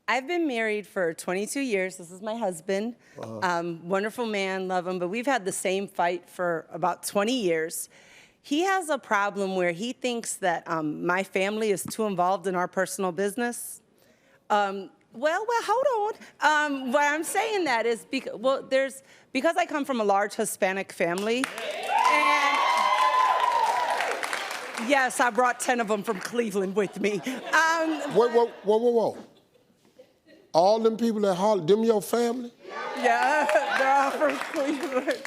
I've been married for 22 years. This is my husband. Wonderful man, love him, but we've had the same fight for about 20 years. He has a problem where he thinks that my family is too involved in our personal business. Well, hold on. Why I'm saying that is because I come from a large Hispanic family, and yes, I brought 10 of them from Cleveland with me. Whoa. All them people that holler, them your family? Yeah, they're all from Cleveland.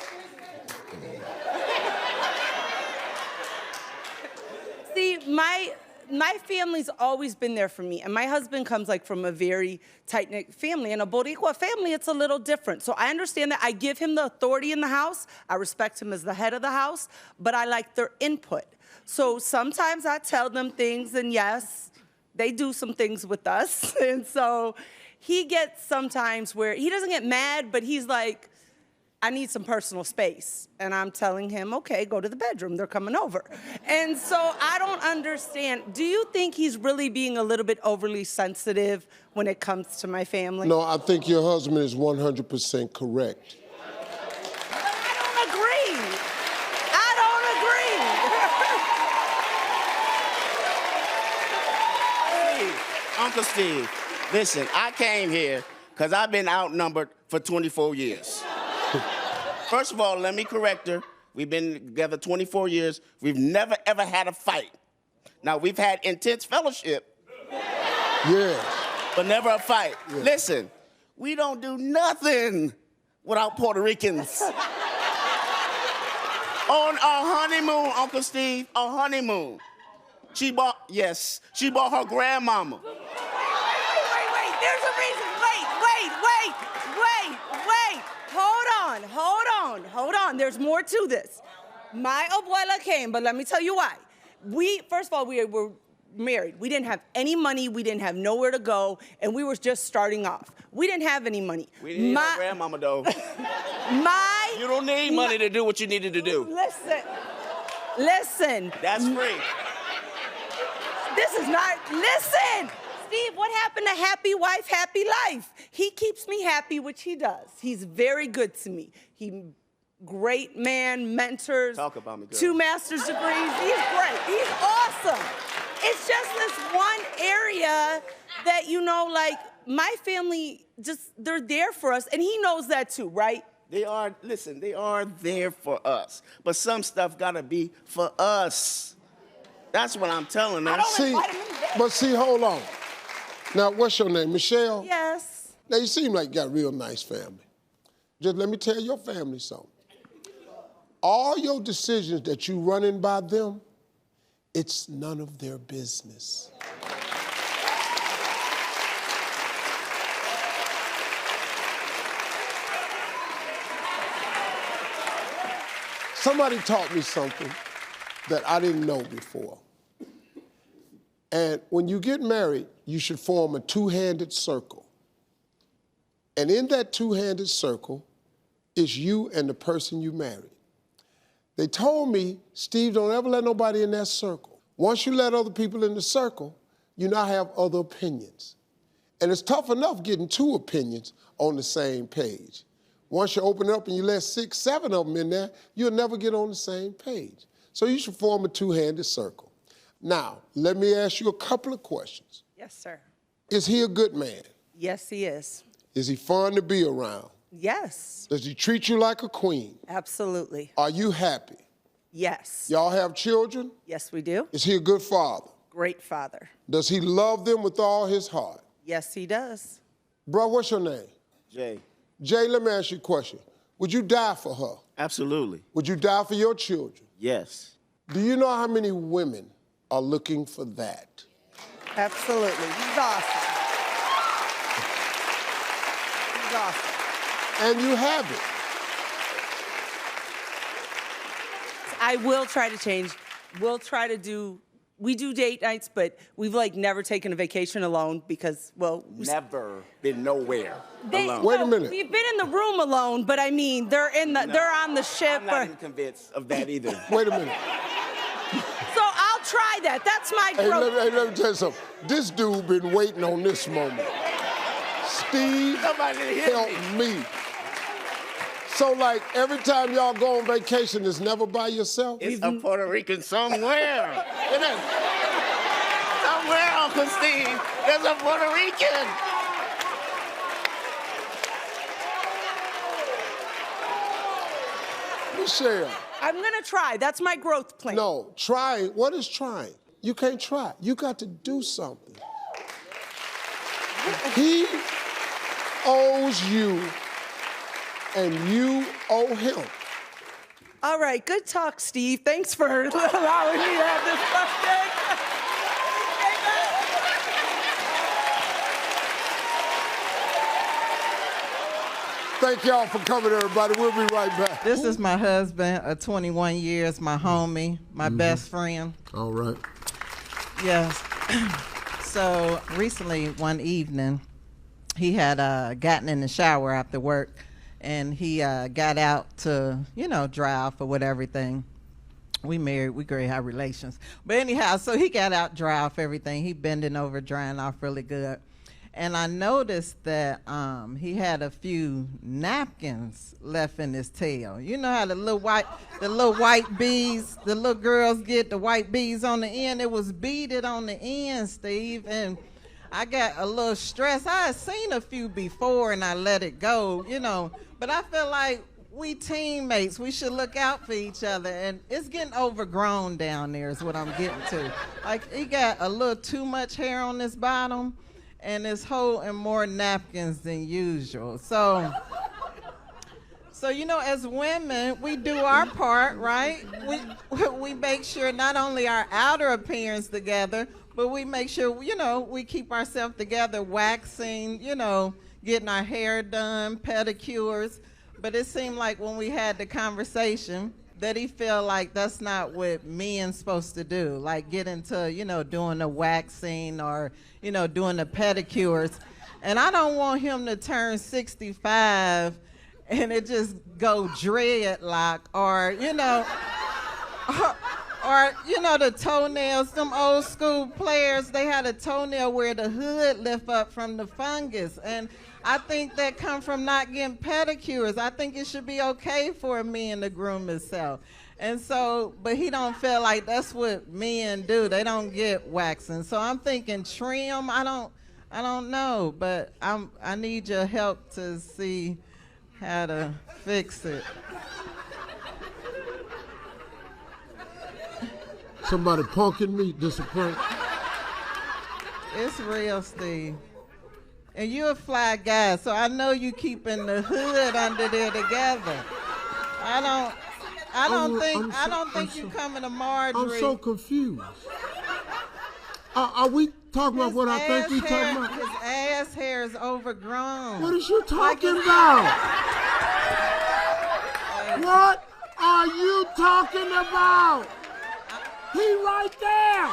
See, my family's always been there for me, and my husband comes like from a very tight-knit family. In a Boricua family, it's a little different. So I understand that. I give him the authority in the house. I respect him as the head of the house, but I like their input. So sometimes I tell them things, and yes, they do some things with us. And so he gets sometimes where he doesn't get mad, but he's like, I need some personal space. And I'm telling him, okay, go to the bedroom. They're coming over. And so I don't understand. Do you think he's really being a little bit overly sensitive when it comes to my family? No, I think your husband is 100% correct. I don't agree. I don't agree. Uncle Steve, listen, I came here because I've been outnumbered for 24 years. First of all, let me correct her. We've been together 24 years. We've never, ever had a fight. Now, we've had intense fellowship. Yeah. But never a fight. Yeah. Listen, we don't do nothing without Puerto Ricans. On our honeymoon, Uncle Steve, our honeymoon, she bought her grandmama. Wait. There's a reason. Wait. Hold on. There's more to this. My abuela came, but let me tell you why. First of all, we were married. We didn't have any money. We didn't have nowhere to go, and we were just starting off. We didn't have any money. We didn't need her grandmama, though. You don't need money to do what you needed to do. Listen. That's free. Listen! Steve, what happened to happy wife, happy life? He keeps me happy, which he does. He's very good to me. Great man, mentors. Talk about me, girl. 2 master's degrees. He's great. He's awesome. It's just this one area that, like my family, they're there for us, and he knows that too, right? They are there for us. But some stuff gotta be for us. That's what I'm telling her. See, hold on. Now, what's your name, Michelle? Yes. Now, you seem like you got a real nice family. Just let me tell your family something. All your decisions that you running by them, it's none of their business. Somebody taught me something that I didn't know before. And when you get married, you should form a 2-handed circle. And in that 2-handed circle is you and the person you married. They told me, Steve, don't ever let nobody in that circle. Once you let other people in the circle, you now have other opinions. And it's tough enough getting 2 opinions on the same page. Once you open it up and you let 6, 7 of them in there, you'll never get on the same page. So you should form a 2-handed circle. Now, let me ask you a couple of questions. Yes, sir. Is he a good man? Yes, he is. Is he fun to be around? Yes. Does he treat you like a queen? Absolutely. Are you happy? Yes. Y'all have children? Yes, we do. Is he a good father? Great father. Does he love them with all his heart? Yes, he does. Bro, what's your name? Jay. Jay, let me ask you a question. Would you die for her? Absolutely. Would you die for your children? Yes. Do you know how many women are looking for that? Absolutely. He's awesome. He's awesome. And you have it. I will try to change. We do date nights, but we've never taken a vacation alone because, Never been nowhere alone. Wait a minute. We've been in the room alone, but I mean, they're on the ship. I'm not even convinced of that either. Wait a minute. So I'll try that. That's my growth. Hey, let me tell you something. This dude been waiting on this moment. Steve Somebody hit helped me. So, like, every time y'all go on vacation, it's never by yourself? It's a Puerto Rican somewhere. It is. Somewhere, Uncle Steve, there's a Puerto Rican. Michelle. I'm gonna try. That's my growth plan. No, trying. What is trying? You can't try. You got to do something. He owes you, and you owe him. All right, good talk, Steve. Thanks for allowing me to have this question. Thank y'all for coming, everybody. We'll be right back. This is my husband of 21 years, my homie, my best friend. All right. Yes. So recently, one evening, he had gotten in the shower after work, and he got out to, dry off or whatever everything. We married, we great, have relations. But anyhow, so he got out, dry off everything. He bending over, drying off really good. And I noticed that he had a few napkins left in his tail. You know how the little white beads, the little girls get the white beads on the end? It was beaded on the end, Steve. And I got a little stressed. I had seen a few before and I let it go, But I feel like we teammates, we should look out for each other. And it's getting overgrown down there is what I'm getting to. Like, he got a little too much hair on his bottom, and it's holding more napkins than usual. So as women, we do our part, right? We make sure not only our outer appearance together, but we make sure, we keep ourselves together, waxing, getting our hair done, pedicures. But it seemed like when we had the conversation that he felt like that's not what men's supposed to do, like get into, doing the waxing or, doing the pedicures. And I don't want him to turn 65 and it just go dreadlock or, the toenails, them old school players, they had a toenail where the hood lift up from the fungus. And I think that come from not getting pedicures. I think it should be okay for a man to groom himself. And so, but he don't feel like that's what men do. They don't get waxing. So I'm thinking trim. I don't know, but I need your help to see how to fix it. Somebody punking me, disappointed. It's real, Steve. And you're a fly guy, so I know you keeping the hood under there together. I don't think you coming to Marjorie. I'm so confused. Are we talking about what I think we talking about? His ass hair is overgrown. What is you talking about? What are you talking about? He right there.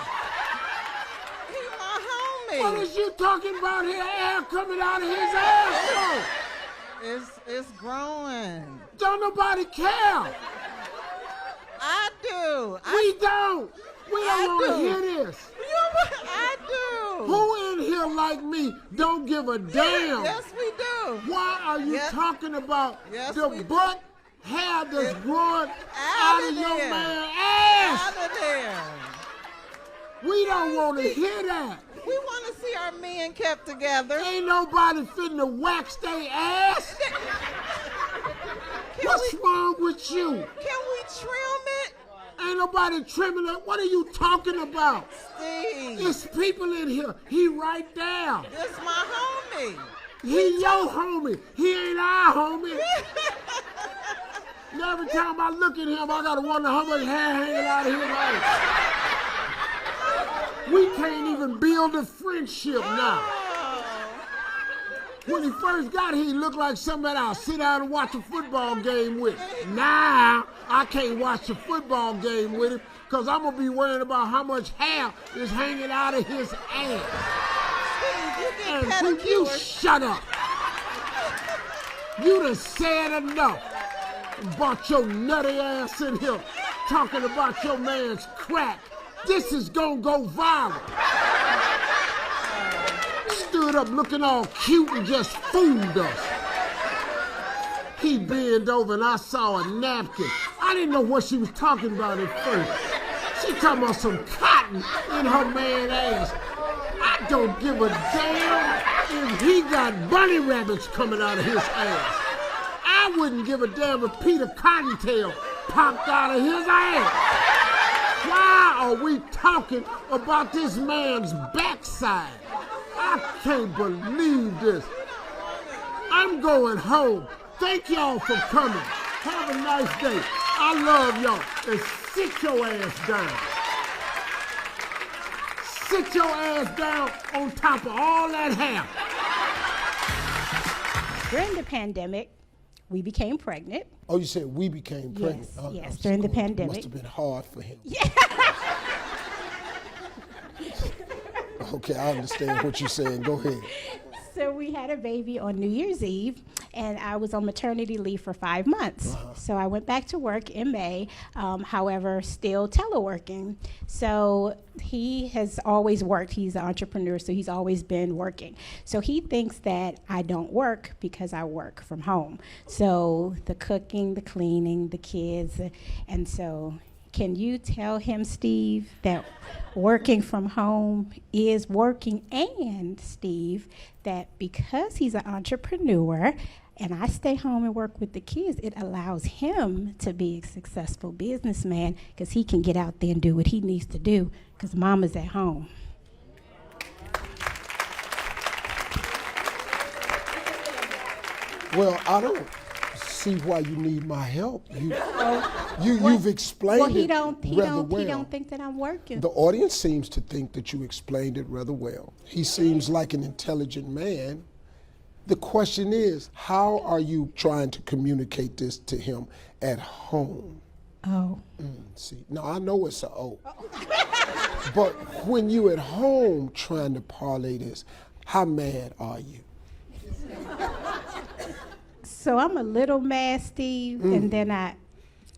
He's my homie. What is you talking about here? Air coming out of his ass. It's growing. Don't nobody care. I do. We don't want to hear this. I do. Who in here like me don't give a damn? Yes, we do. Why are you talking about the butt hair that's growing out of your man's ass? Out of there. We don't want to hear that. We want to see our men kept together. Ain't nobody finna to wax their ass. What's wrong with you? Can we trim it? Ain't nobody trimming it. What are you talking about? Steve. There's people in here. He right there. That's my homie. He your homie. He ain't our homie. And every time I look at him, I gotta wonder how much hair hanging out of his ass. We can't even build a friendship now. When he first got here, he looked like somebody I'll sit down and watch a football game with. Now, I can't watch a football game with him because I'm going to be worrying about how much hair is hanging out of his ass. And you shut up. You done said enough. Brought your nutty ass in here talking about your man's crack. This is gonna go viral. Stood stood up looking all cute and just fooled us. He bent over and I saw a napkin. I didn't know what she was talking about at first. She talking about some cotton in her man ass. I don't give a damn if he got bunny rabbits coming out of his ass. I wouldn't give a damn if Peter Cottontail popped out of his ass. Why are we talking about this man's backside? I can't believe this. I'm going home. Thank y'all for coming. Have a nice day. I love y'all. And sit your ass down. Sit your ass down on top of all that hair. During the pandemic, we became pregnant. Oh, you said we became pregnant? Yes, Oh, yes, during the pandemic. Must have been hard for him. Yeah. Okay, I understand what you're saying. Go ahead. So we had a baby on New Year's Eve, and I was on maternity leave for 5 months. So I went back to work in May, however, still teleworking. So he has always worked. He's an entrepreneur, so he's always been working. So he thinks that I don't work because I work from home. So the cooking, the cleaning, the kids, and so can you tell him, Steve, that working from home is working, and Steve, that because he's an entrepreneur and I stay home and work with the kids, it allows him to be a successful businessman because he can get out there and do what he needs to do because mama's at home. Well, I don't see why you need my help. You've explained it rather well. He don't think that I'm working. The audience seems to think that you explained it rather well. He seems like an intelligent man. The question is, how are you trying to communicate this to him at home? Oh. See, now I know it's a O. But when you at home trying to parlay this, how mad are you? So I'm a little mad, Steve, and then I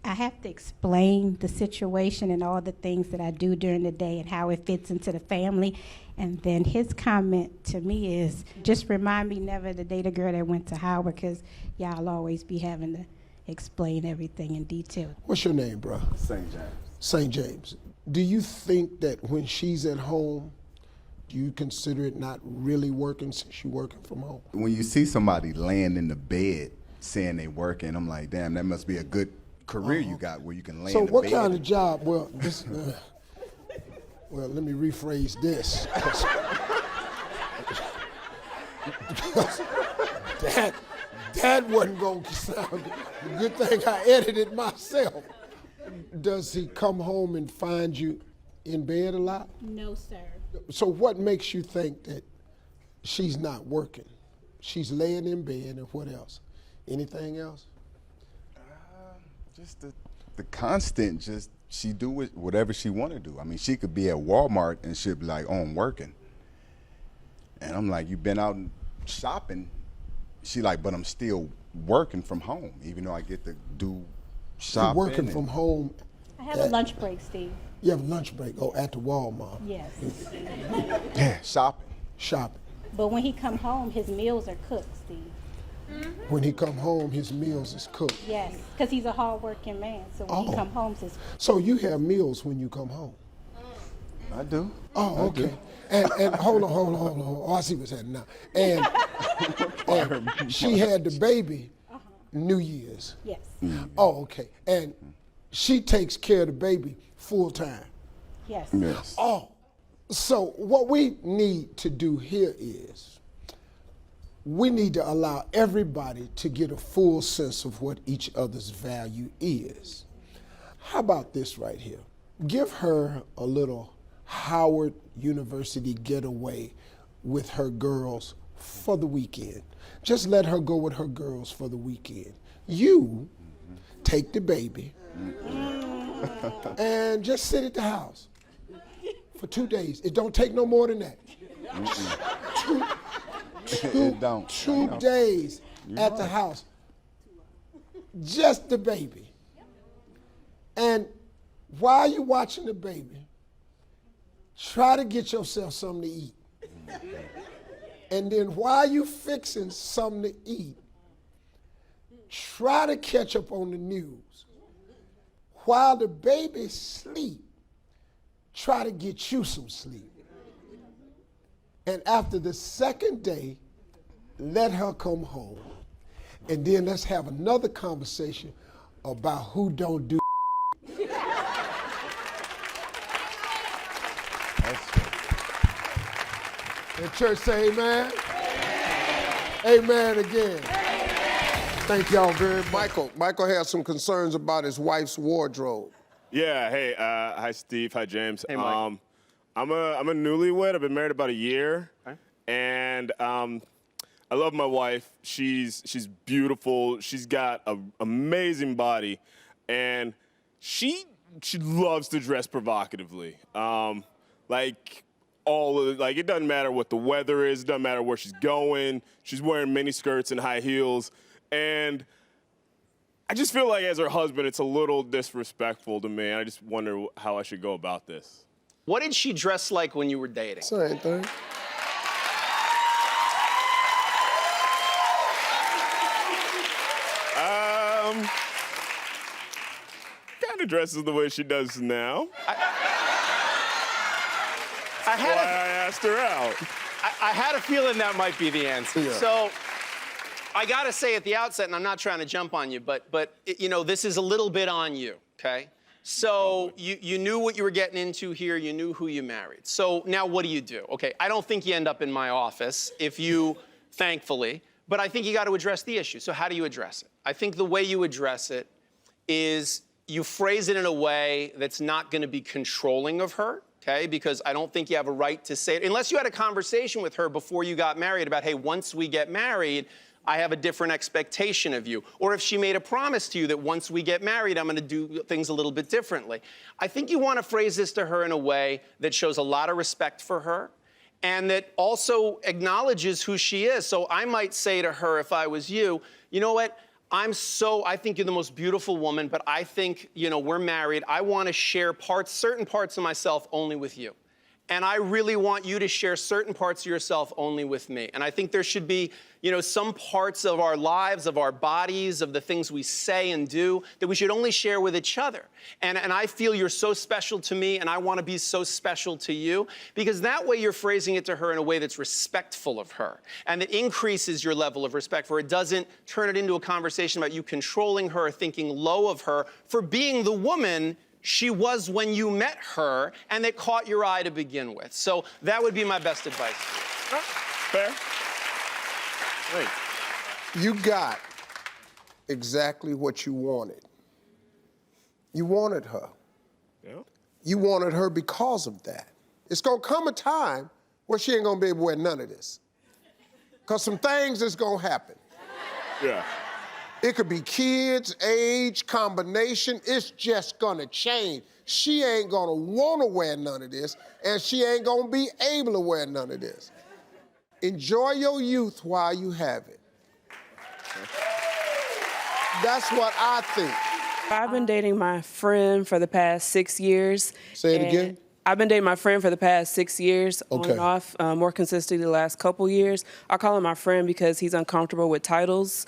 have to explain the situation and all the things that I do during the day and how it fits into the family. And then his comment to me is, just remind me never to date a girl that went to Howard because y'all always be having to explain everything in detail. What's your name, bro? St. James. St. James. Do you think that when she's at home, do you consider it not really working since you're working from home? When you see somebody laying in the bed saying they working, I'm like, damn, that must be a good career you got where you can lay in the bed. So what kind of job? Well, well, let me rephrase this. Because that wasn't going to sound good. Good thing I edited myself. Does he come home and find you in bed a lot? No, sir. So what makes you think that she's not working? She's laying in bed, and what else? Anything else? Just the constant, just she do whatever she want to do. I mean, she could be at Walmart and she'd be like, oh, I'm working. And I'm like, you been out shopping? She like, but I'm still working from home, even though I get to do shopping. You're working from home. I have a lunch break, Steve. You have a lunch break, at the Walmart. Yes. Yeah, shopping. Shopping. But when he come home, his meals are cooked, Steve. When he come home, his meals is cooked. Yes, because he's a hard-working man. So when he come home, his... So you have meals when you come home? I do. Oh, okay. And hold on. Oh, I see what's happening now. And she had the baby New Year's. Yes. Oh, okay. And she takes care of the baby full time. Yes. Yes. Oh, so what we need to do here is we need to allow everybody to get a full sense of what each other's value is. How about this right here? Give her a little Howard University getaway with her girls for the weekend. Just let her go with her girls for the weekend. You take the baby and just sit at the house for 2 days. It don't take no more than that. Two days at the house. Just the baby. And while you're watching the baby, try to get yourself something to eat. And then while you fixing something to eat, try to catch up on the news. While the baby sleep, try to get you some sleep. And after the second day, let her come home. And then let's have another conversation about who don't do. And church say amen. Amen again. Thank y'all very much. Michael has some concerns about his wife's wardrobe. Yeah, hey, hi Steve, hi James. Hey, Mike. I'm a newlywed. I've been married about a year. Okay. And I love my wife. She's beautiful. She's got an amazing body. And she loves to dress provocatively. It doesn't matter what the weather is, it doesn't matter where she's going. She's wearing mini skirts and high heels. And I just feel like as her husband, it's a little disrespectful to me. I just wonder how I should go about this. What did she dress like when you were dating? Same thing. Kind of dresses the way she does now. I had Why I asked her out. I had a feeling that might be the answer. Yeah. So I gotta say at the outset, and I'm not trying to jump on you, but this is a little bit on you, okay? So you knew what you were getting into here, you knew who you married. So now what do you do? Okay, I don't think you end up in my office if you, thankfully, but I think you gotta address the issue. So how do you address it? I think the way you address it is you phrase it in a way that's not gonna be controlling of her, okay? Because I don't think you have a right to say it, unless you had a conversation with her before you got married about, hey, once we get married, I have a different expectation of you. Or if she made a promise to you that once we get married, I'm gonna do things a little bit differently. I think you wanna phrase this to her in a way that shows a lot of respect for her and that also acknowledges who she is. So I might say to her, if I was you, you know what? I think you're the most beautiful woman, but I think, we're married. I wanna share certain parts of myself only with you. And I really want you to share certain parts of yourself only with me. And I think there should be, some parts of our lives, of our bodies, of the things we say and do that we should only share with each other. And I feel you're so special to me and I want to be so special to you, because that way you're phrasing it to her in a way that's respectful of her and that increases your level of respect for her. It doesn't turn it into a conversation about you controlling her or thinking low of her for being the woman she was when you met her and that caught your eye to begin with. So that would be my best advice. Fair. Wait. You got exactly what you wanted. You wanted her. Yeah. You wanted her because of that. It's gonna come a time where she ain't gonna be able to wear none of this. Cause some things is gonna happen. Yeah. It could be kids, age, combination. It's just gonna change. She ain't gonna wanna wear none of this, and she ain't gonna be able to wear none of this. Enjoy your youth while you have it. That's what I think. I've been dating my friend for the past 6 years. Say it again. I've been dating my friend for the past 6 years, Okay. on and off, more consistently the last couple years. I call him my friend because he's uncomfortable with titles.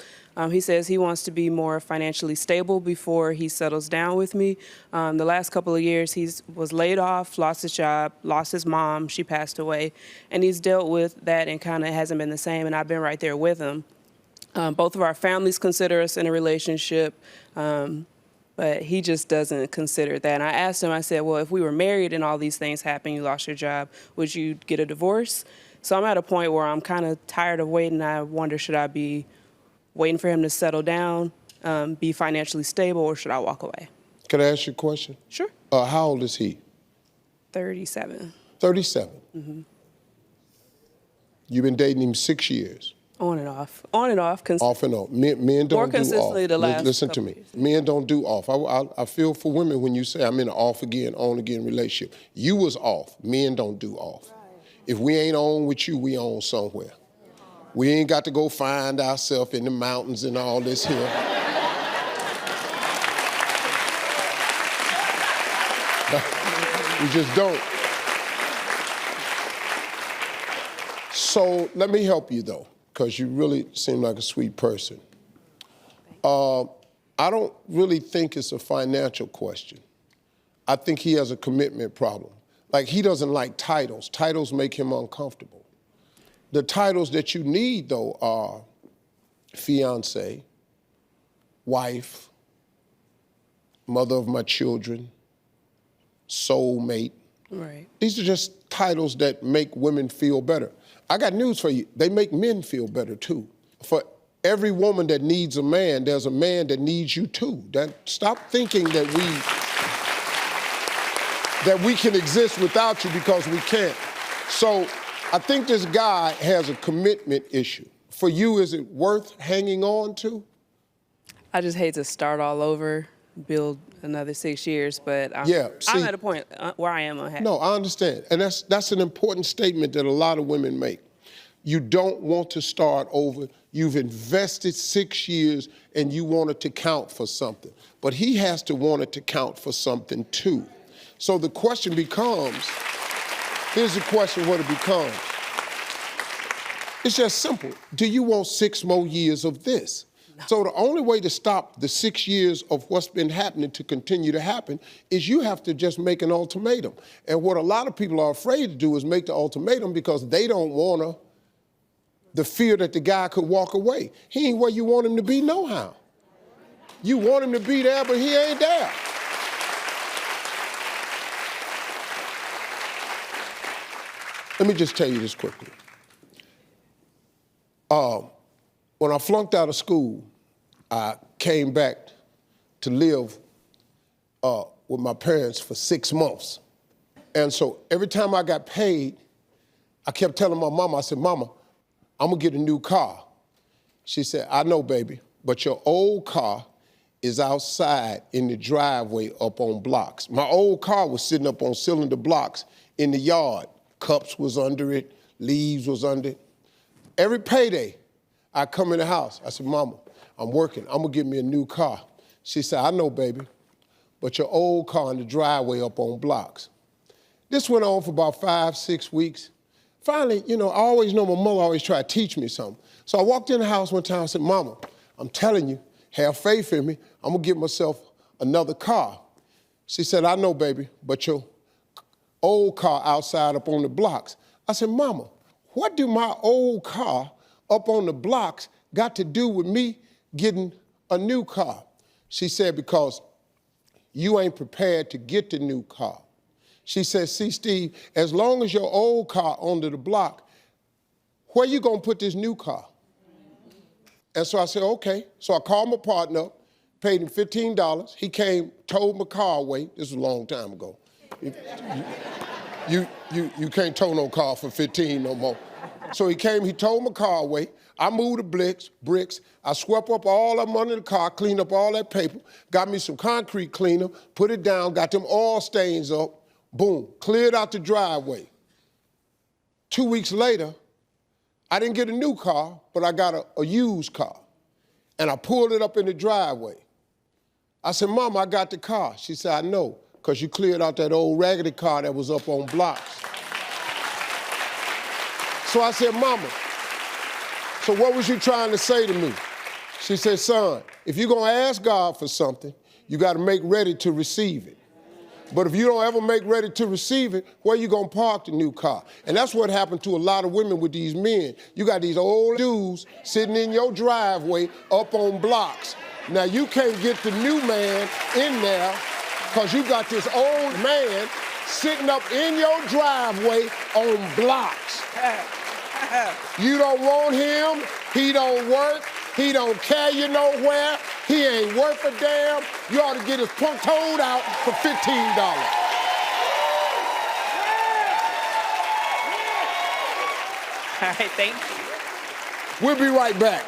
He says he wants to be more financially stable before he settles down with me. The last couple of years, he was laid off, lost his job, lost his mom, she passed away, and he's dealt with that and kind of hasn't been the same, and I've been right there with him. Both of our families consider us in a relationship, but he just doesn't consider that. And I asked him, I said, well, if we were married and all these things happened, you lost your job, would you get a divorce? So I'm at a point where I'm kind of tired of waiting. I wonder, should I be waiting for him to settle down, be financially stable, or should I walk away? Can I ask you a question? Sure. How old is he? 37. 37. Mm-hmm. You've been dating him 6 years. On and off. On and off. Off and on. Men don't do off. More consistently the last Listen to couple me. years. Men don't do off. I feel for women when you say I'm in an off again, on again relationship. You was off. Men don't do off. Right. If we ain't on with you, we on somewhere. We ain't got to go find ourselves in the mountains and all this here. We just don't. So let me help you, though, because you really seem like a sweet person. I don't really think it's a financial question. I think he has a commitment problem. Like, he doesn't like titles. Titles make him uncomfortable. The titles that you need, though, are fiance, wife, mother of my children, soulmate. Right. These are just titles that make women feel better. I got news for you. They make men feel better, too. For every woman that needs a man, there's a man that needs you, too. Stop thinking that we can exist without you, because we can't. So I think this guy has a commitment issue. For you, is it worth hanging on to? I just hate to start all over, build another 6 years, but I'm at a point where I am unhappy. No, I understand. And that's an important statement that a lot of women make. You don't want to start over. You've invested 6 years and you want it to count for something. But he has to want it to count for something too. So the question becomes, here's the question what it becomes. It's just simple. Do you want 6 more years of this? No. So the only way to stop the 6 years of what's been happening to continue to happen is you have to just make an ultimatum. And what a lot of people are afraid to do is make the ultimatum because they don't want the fear that the guy could walk away. He ain't where you want him to be no how. You want him to be there, but he ain't there. Let me just tell you this quickly. When I flunked out of school, I came back to live with my parents for 6 months. And so every time I got paid, I kept telling my mama, I said, Mama, I'm gonna get a new car. She said, I know, baby, but your old car is outside in the driveway up on blocks. My old car was sitting up on cylinder blocks in the yard. Cups was under it, leaves was under it. Every payday, I come in the house. I said, Mama, I'm working. I'm gonna get me a new car. She said, I know, baby, but your old car in the driveway up on blocks. This went on for about 5-6 weeks. Finally, I always know my mother always tried to teach me something. So I walked in the house one time and said, Mama, I'm telling you, have faith in me. I'm gonna get myself another car. She said, I know, baby, but your old car outside up on the blocks. I said, Mama, what do my old car up on the blocks got to do with me getting a new car? She said, because you ain't prepared to get the new car. She said, see, Steve, as long as your old car under the block, where you gonna put this new car? And so I said, okay. So I called my partner up, paid him $15. He came, towed my car away. This was a long time ago. You can't tow no car for 15 no more. So he came, he towed my car away. I moved the bricks. I swept up all of them under the car, cleaned up all that paper, got me some concrete cleaner, put it down, got them oil stains up, boom, cleared out the driveway. 2 weeks later, I didn't get a new car, but I got a used car. And I pulled it up in the driveway. I said, Mama, I got the car. She said, I know, because you cleared out that old raggedy car that was up on blocks. So I said, Mama, so what was you trying to say to me? She said, son, if you're gonna ask God for something, you gotta make ready to receive it. But if you don't ever make ready to receive it, where you gonna park the new car? And that's what happened to a lot of women with these men. You got these old dudes sitting in your driveway up on blocks. Now you can't get the new man in there because you got this old man sitting up in your driveway on blocks. You don't want him, he don't work, he don't carry you nowhere, he ain't worth a damn. You ought to get his punk towed out for $15. All right, thank you. We'll be right back.